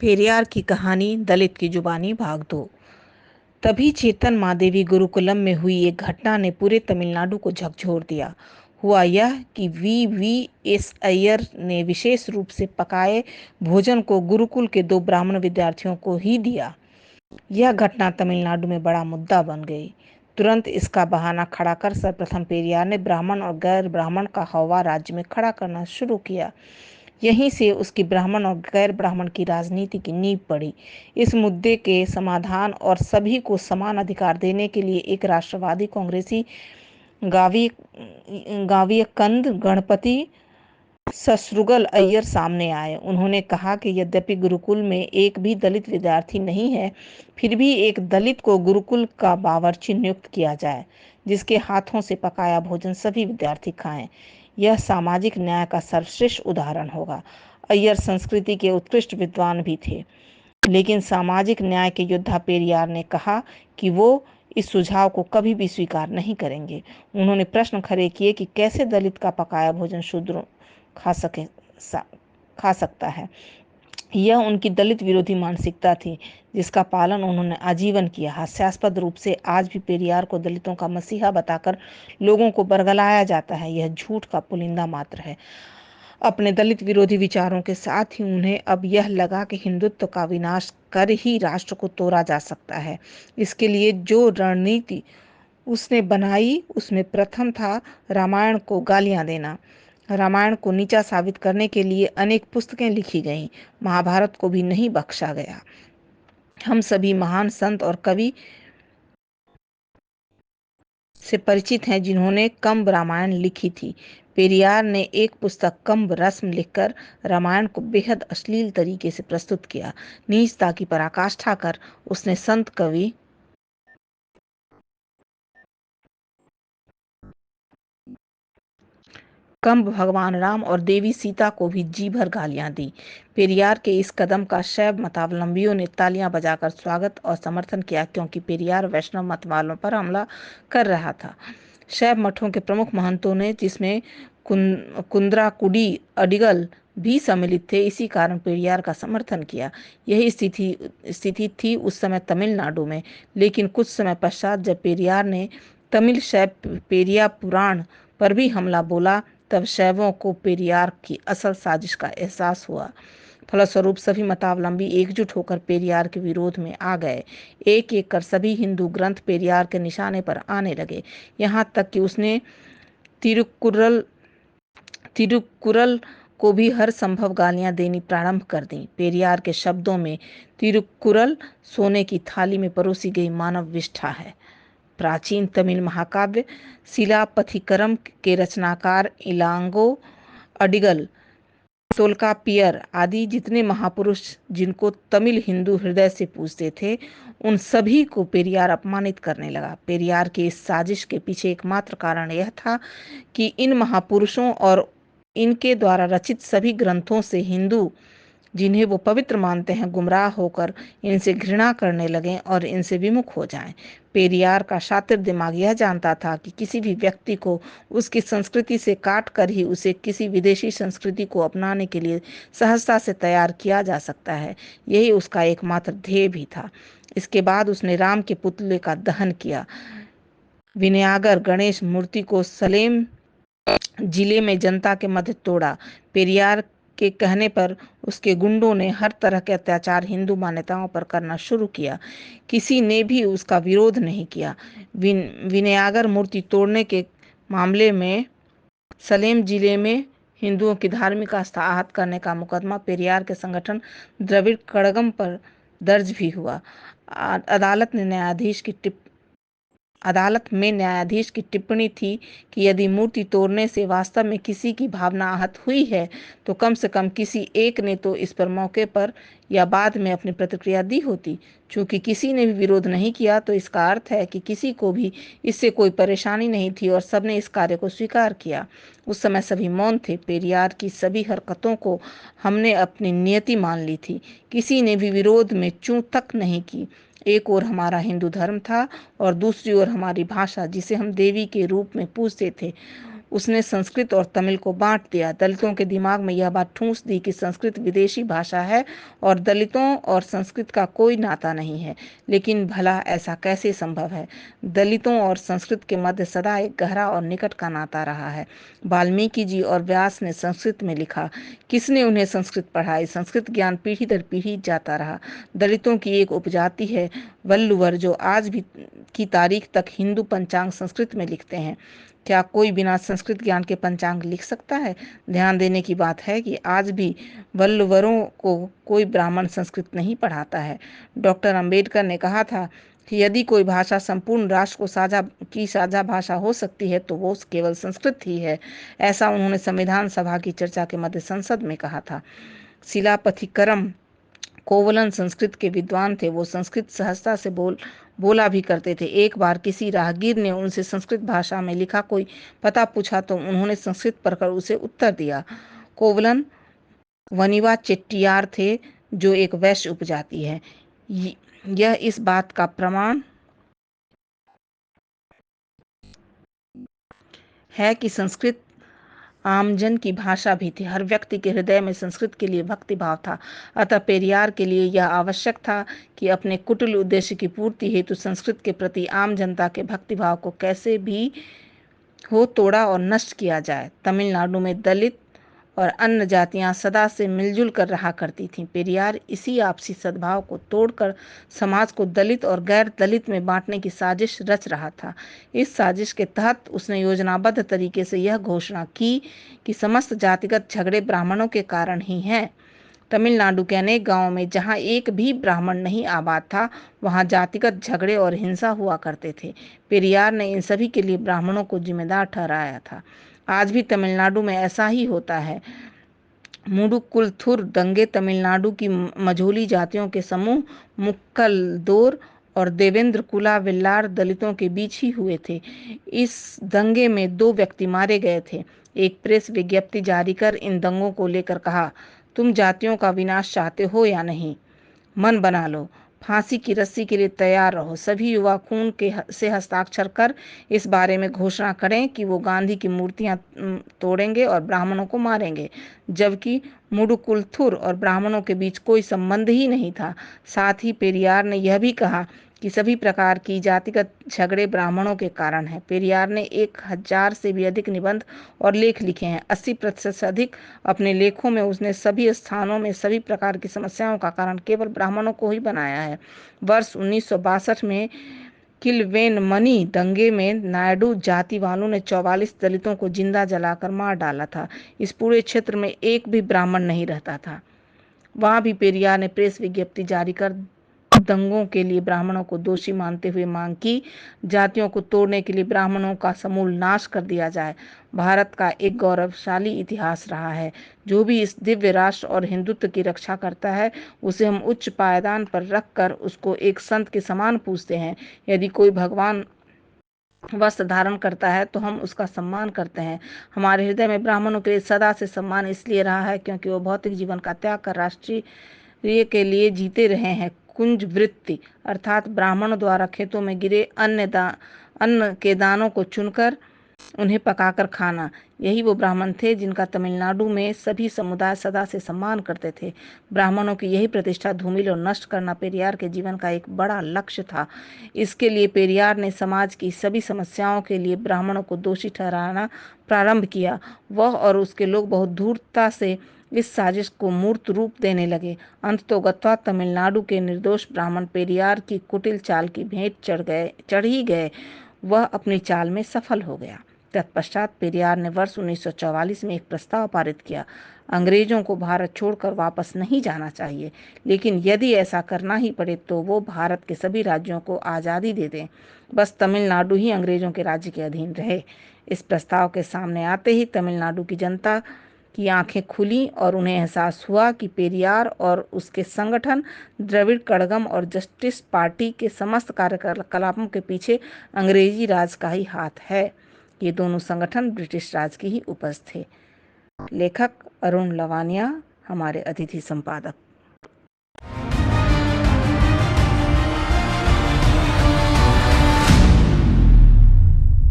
पेरियार की कहानी दलित की जुबानी भाग 2। तभी चेतन महादेवी गुरुकुलम में हुई एक घटना ने पूरे तमिलनाडु को झकझोर दिया। हुआ यह कि वी.वी.एस. अय्यर ने विशेष रूप से पकाए भोजन को गुरुकुल के 2 ब्राह्मण विद्यार्थियों को ही दिया। यह घटना तमिलनाडु में बड़ा मुद्दा बन गई। तुरंत इसका बहाना खड़ा कर सर्वप्रथम पेरियार ने ब्राह्मण और गैर ब्राह्मण का हौवा राज्य में खड़ा करना शुरू किया। यहीं से उसकी ब्राह्मण और गैर ब्राह्मण की राजनीति की नींव पड़ी। इस मुद्दे के समाधान और सभी को समान अधिकार देने के लिए एक राष्ट्रवादी कांग्रेसी गावियकंद गणपति ससरुगल अय्यर सामने आए। उन्होंने कहा कि यद्यपि गुरुकुल में एक भी दलित विद्यार्थी नहीं है, फिर भी एक दलित को गुरुकुल का बावर्ची नियुक्त किया जाए, जिसके हाथों से पकाया भोजन सभी विद्यार्थी खाएं। यह सामाजिक न्याय का सर्वश्रेष्ठ उदाहरण होगा। अय्यर संस्कृति के उत्कृष्ट विद्वान भी थे, लेकिन सामाजिक न्याय के योद्धा पेरियार ने कहा कि वो इस सुझाव को कभी भी स्वीकार नहीं करेंगे। उन्होंने प्रश्न खड़े किए कि कैसे दलित का पकाया भोजन शूद्र खा सकता है। यह उनकी दलित विरोधी मानसिकता थी, जिसका पालन उन्होंने आजीवन किया। हास्यास्पद रूप से आज भी पेरियार को दलितों का मसीहा बताकर लोगों को बरगलाया जाता है। यह झूठ का पुलिंदा मात्र है। अपने दलित विरोधी विचारों के साथ ही उन्हें अब यह लगा कि हिंदुत्व का विनाश कर ही राष्ट्र को तोड़ा जा सकता है। इसके लिए जो रणनीति उसने बनाई, उसमें प्रथम था रामायण को गालियां देना। रामायण को नीचा साबित करने के लिए अनेक पुस्तकें लिखी गईं। महाभारत को भी नहीं बख्शा गया। हम सभी महान संत और कवि से परिचित हैं जिन्होंने कंब रामायण लिखी थी। पेरियार ने एक पुस्तक कंब रस्म लिखकर रामायण को बेहद अश्लील तरीके से प्रस्तुत किया। नीचता की पराकाष्ठा कर उसने संत कवि कंब, भगवान राम और देवी सीता को भी जी भर गालियां दी। पेरियार के इस कदम का शैव मतावलंबियों ने तालियां बजाकर स्वागत और समर्थन किया, क्योंकि पेरियार वैष्णव मत वालों पर हमला कर रहा था। शैव मठों के प्रमुख महंतों ने, जिसमें कुंद्राकुडी अडिगल भी सम्मिलित थे, इसी कारण पेरियार का समर्थन किया। यही स्थिति थी उस समय तमिलनाडु में। लेकिन कुछ समय पश्चात जब पेरियार ने तमिल शैव पेरिया पुराण पर भी हमला बोला, तब शैवों को पेरियार की असल साजिश का एहसास हुआ। फलस्वरूप सभी मतावलंबी एकजुट होकर पेरियार के विरोध में आ गए। एक एक कर सभी हिंदू ग्रंथ पेरियार के निशाने पर आने लगे। यहाँ तक कि उसने तिरुकुरल को भी हर संभव गालियां देनी प्रारंभ कर दी। पेरियार के शब्दों में तिरुकुरल सोने की थाली में परोसी गई मानव विष्ठा है। प्राचीन तमिल महाकाव्य शिलापथिकरम के रचनाकार इलांगो अडिगल, तोल्कापियर आदि जितने महापुरुष जिनको तमिल हिंदू हृदय से पूजते थे, उन सभी को पेरियार अपमानित करने लगा। पेरियार की इस साजिश के पीछे एकमात्र कारण यह था कि इन महापुरुषों और इनके द्वारा रचित सभी ग्रंथों से हिंदू, जिन्हें वो पवित्र मानते हैं, गुमराह होकर इनसे घृणा करने लगें और इनसे विमुख हो जाएं। पेरियार का शातिर दिमाग यह जानता था कि किसी भी व्यक्ति को उसकी संस्कृति से काट कर ही उसे किसी विदेशी संस्कृति को अपनाने के लिए सहजता से तैयार किया जा सकता है। यही उसका एकमात्र ध्येय भी था। इसके बाद उसने राम के पुतले का दहन किया। विनायगर गणेश मूर्ति को सलेम जिले में जनता के मध्य तोड़ा। पेरियार के कहने पर उसके गुंडों ने हर तरह के अत्याचार हिंदू मान्यताओं पर करना शुरू किया। किसी ने भी उसका विरोध नहीं किया। विनायगर मूर्ति तोड़ने के मामले में सलेम जिले में हिंदुओं की धार्मिक आस्था आहत करने का मुकदमा पेरियार के संगठन द्रविड़ कड़गम पर दर्ज भी हुआ। अदालत में न्यायाधीश की टिप्पणी थी कि यदि मूर्ति तोड़ने से वास्तव में किसी की भावना आहत हुई है, तो कम से कम किसी एक ने तो इस पर मौके पर या बाद में अपनी प्रतिक्रिया दी होती। चूंकि किसी ने भी विरोध नहीं किया, तो इसका अर्थ है कि किसी को भी इससे कोई परेशानी नहीं थी और सबने इस कार्य को स्वीकार किया। उस समय सभी मौन थे। पेरियार की सभी हरकतों को हमने अपनी नियति मान ली थी। किसी ने भी विरोध में चूं तक नहीं की। एक ओर हमारा हिंदू धर्म था और दूसरी ओर हमारी भाषा, जिसे हम देवी के रूप में पूजते थे। उसने संस्कृत और तमिल को बांट दिया। दलितों के दिमाग में यह बात ठूंस दी कि संस्कृत विदेशी भाषा है और दलितों और संस्कृत का कोई नाता नहीं है। लेकिन भला ऐसा कैसे संभव है? दलितों और संस्कृत के मध्य सदा एक गहरा और निकट का नाता रहा है। वाल्मीकि जी और व्यास ने संस्कृत में लिखा, किसने उन्हें संस्कृत पढ़ाई? संस्कृत ज्ञान पीढ़ी दर पीढ़ी जाता रहा। दलितों की एक उपजाति है वल्लुवर, जो आज भी की तारीख तक हिंदू पंचांग संस्कृत में लिखते हैं। क्या कोई बिना संस्कृत ज्ञान के पंचांग लिख सकता है? ध्यान देने की बात है कि आज भी वल्लुवरों को कोई ब्राह्मण संस्कृत नहीं पढ़ाता है। डॉक्टर अंबेडकर ने कहा था कि यदि कोई भाषा संपूर्ण राष्ट्र को साझा भाषा हो सकती है तो वो केवल संस्कृत ही है। ऐसा उन्होंने संविधान सभा की चर्चा के मध्य संसद में कहा था। शिलापतिकरम कोवलन संस्कृत के विद्वान थे। वो संस्कृत सहजता से बोला भी करते थे। एक बार किसी राहगीर ने उनसे संस्कृत भाषा में लिखा कोई पता पूछा तो उन्होंने संस्कृत पढ़कर उसे उत्तर दिया। कोवलन वनिवा चेट्टियार थे, जो एक वैश्य उपजाति है। यह इस बात का प्रमाण है कि संस्कृत आमजन की भाषा भी थी। हर व्यक्ति के हृदय में संस्कृत के लिए भक्ति भाव था। अतः पेरियार के लिए यह आवश्यक था कि अपने कुटिल उद्देश्य की पूर्ति हेतु संस्कृत के प्रति आम जनता के भक्ति भाव को कैसे भी हो तोड़ा और नष्ट किया जाए। तमिलनाडु में दलित और अन्य जातियां सदा से मिलजुल कर रहा करती थीं। पेरियार इसी आपसी सद्भाव को तोड़कर समाज को दलित और गैर दलित में बांटने की साजिश रच रहा था। इस साजिश के तहत उसने योजनाबद्ध तरीके से यह घोषणा की कि समस्त जातिगत झगड़े ब्राह्मणों के कारण ही हैं। तमिलनाडु के अनेक गांवों में जहां एक भी ब्राह्मण नहीं आबाद था, वहां जातिगत झगड़े और हिंसा हुआ करते थे। पेरियार ने इन सभी के लिए ब्राह्मणों को जिम्मेदार ठहराया था। आज भी तमिलनाडु में ऐसा ही होता है। मुडुकुलथुर दंगे तमिलनाडु की मझोली जातियों के समूह मुक्कलदोर और देवेंद्र कुला वेल्लार दलितों के बीच ही हुए थे। इस दंगे में 2 व्यक्ति मारे गए थे। एक प्रेस विज्ञप्ति जारी कर इन दंगों को लेकर कहा, तुम जातियों का विनाश चाहते हो या नहीं? मन बना लो, फांसी की रस्सी के लिए तैयार रहो। सभी युवा खून से हस्ताक्षर कर इस बारे में घोषणा करें कि वो गांधी की मूर्तियां तोड़ेंगे और ब्राह्मणों को मारेंगे, जबकि मुडुकुलथुर और ब्राह्मणों के बीच कोई संबंध ही नहीं था। साथ ही पेरियार ने यह भी कहा कि सभी प्रकार की जातिगत झगड़े ब्राह्मणों के कारण हैं। पेरियार ने 1000 से भी अधिक निबंध और लेख लिखे हैं। 80% से अधिक अपने लेखों में उसने सभी स्थानों में सभी प्रकार की समस्याओं का कारण केवल ब्राह्मणों को ही बनाया है। वर्ष 1962 में किलवेनमनी दंगे में नायडू जाति वालों ने 44 दलितों को जिंदा जलाकर मार डाला था। इस पूरे क्षेत्र में एक भी ब्राह्मण नहीं रहता था। वहां भी पेरियार ने प्रेस विज्ञप्ति जारी कर दंगों के लिए ब्राह्मणों को दोषी मानते हुए मांग की, जातियों को तोड़ने के लिए ब्राह्मणों का समूल नाश कर दिया जाए। भारत का एक गौरवशाली इतिहास रहा है। जो भी इस दिव्य राष्ट्र और हिंदुत्व की रक्षा करता है, उसे हम उच्च पायदान पर रखकर उसको एक संत के समान पूजते हैं। यदि कोई भगवान वस्त्र धारण करता है तो हम उसका सम्मान करते हैं। हमारे हृदय में ब्राह्मणों के लिए सदा से सम्मान इसलिए रहा है क्योंकि वो भौतिक जीवन का त्याग कर राष्ट्रीय के लिए जीते रहे हैं। कुंज वृत्ति अर्थात ब्राह्मणों द्वारा खेतों में गिरे अन्न के दानों को चुनकर उन्हें पकाकर खाना, यही वो ब्राह्मण थे जिनका तमिलनाडु में सभी समुदाय सदा से सम्मान करते थे। ब्राह्मणों की यही प्रतिष्ठा धूमिल और नष्ट करना पेरियार के जीवन का एक बड़ा लक्ष्य था। इसके लिए पेरियार ने समाज की सभी समस्याओं के लिए ब्राह्मणों को दोषी ठहराना प्रारंभ किया। वह और उसके लोग बहुत धूर्तता से इस साजिश को मूर्त रूप देने लगे। अंततोगत्वा तमिलनाडु के निर्दोष ब्राह्मण पेरियार की कुटिल चाल की भेंट चढ़ ही गए। वह अपनी चाल में सफल हो गया। तत्पश्चात पेरियार ने वर्ष 1944 में एक प्रस्ताव पारित किया, अंग्रेजों को भारत छोड़कर वापस नहीं जाना चाहिए, लेकिन यदि ऐसा करना ही पड़े तो वो भारत के सभी राज्यों को आज़ादी दे दें, बस तमिलनाडु ही अंग्रेजों के राज्य के अधीन रहे। इस प्रस्ताव के सामने आते ही तमिलनाडु की जनता की आंखें खुली और उन्हें एहसास हुआ कि पेरियार और उसके संगठन द्रविड़ कड़गम और जस्टिस पार्टी के समस्त कार्यकलापों के पीछे अंग्रेजी राज का ही हाथ है। ये दोनों संगठन ब्रिटिश राज की ही उपज थे। लेखक अरुण लवानिया हमारे अतिथि संपादक।